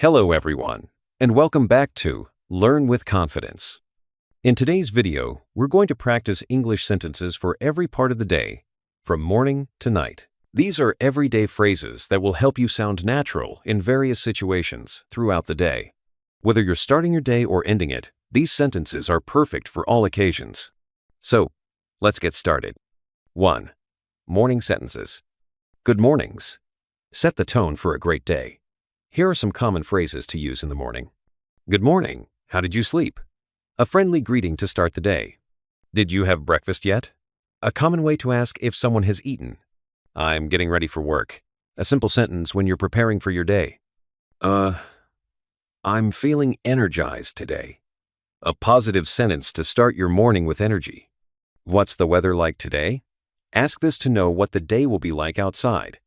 Hello everyone, and welcome back to Learn with Confidence. In today's video, we're going to practice English sentences for every part of the day, from morning to night. These are everyday phrases that will help you sound natural in various situations throughout the day. Whether you're starting your day or ending it, these sentences are perfect for all occasions. So, let's get started. 1. Morning sentences. Good mornings. Set the tone for a great day. Here are some common phrases to use in the morning. Good morning. How did you sleep? A friendly greeting to start the day. Did you have breakfast yet? A common way to ask if someone has eaten. I'm getting ready for work. A simple sentence when you're preparing for your day. I'm feeling energized today. A positive sentence to start your morning with energy. What's the weather like today? Ask this to know what the day will be like outside.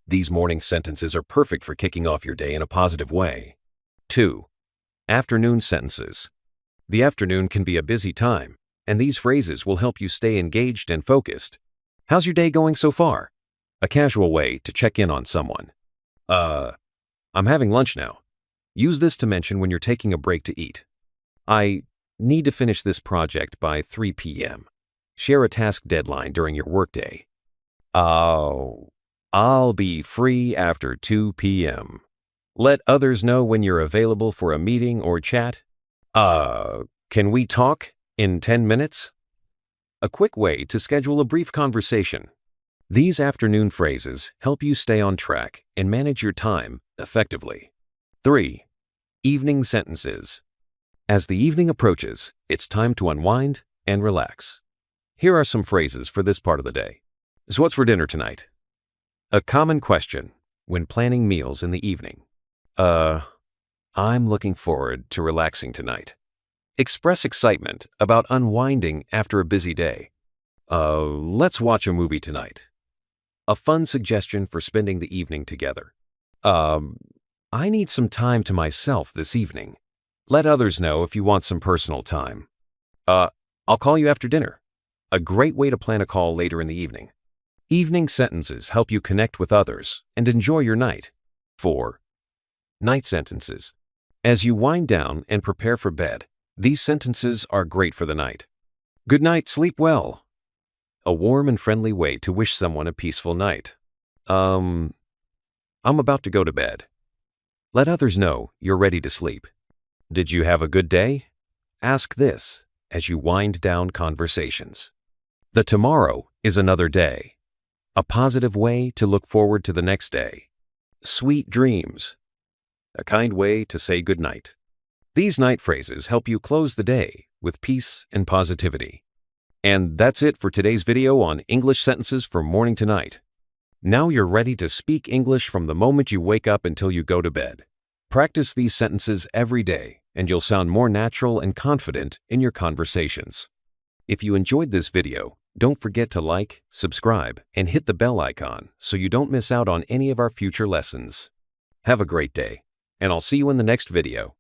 These morning sentences are perfect for kicking off your day in a positive way. 2. Afternoon sentences. The afternoon can be a busy time, and these phrases will help you stay engaged and focused. How's your day going so far? A casual way to check in on someone. I'm having lunch now. Use this to mention when you're taking a break to eat. I need to finish this project by 3 p.m. Share a task deadline during your workday. I'll be free after 2 p.m. Let others know when you're available for a meeting or chat. Can we talk in 10 minutes? A quick way to schedule a brief conversation. These afternoon phrases help you stay on track and manage your time effectively. 3. Evening sentences. As the evening approaches, it's time to unwind and relax. Here are some phrases for this part of the day. So what's for dinner tonight? A common question when planning meals in the evening. I'm looking forward to relaxing tonight. Express excitement about unwinding after a busy day. Let's watch a movie tonight. A fun suggestion for spending the evening together. I need some time to myself this evening. Let others know if you want some personal time. I'll call you after dinner. A great way to plan a call later in the evening. Evening sentences help you connect with others and enjoy your night. 4. Night sentences. As you wind down and prepare for bed, these sentences are great for the night. Good night, sleep well. A warm and friendly way to wish someone a peaceful night. I'm about to go to bed. Let others know you're ready to sleep. Did you have a good day? Ask this as you wind down conversations. The tomorrow is another day. A positive way to look forward to the next day. Sweet dreams. A kind way to say goodnight. These night phrases help you close the day with peace and positivity. And that's it for today's video on English sentences from morning to night. Now you're ready to speak English from the moment you wake up until you go to bed. Practice these sentences every day, and you'll sound more natural and confident in your conversations. If you enjoyed this video, don't forget to like, subscribe, and hit the bell icon so you don't miss out on any of our future lessons. Have a great day, and I'll see you in the next video.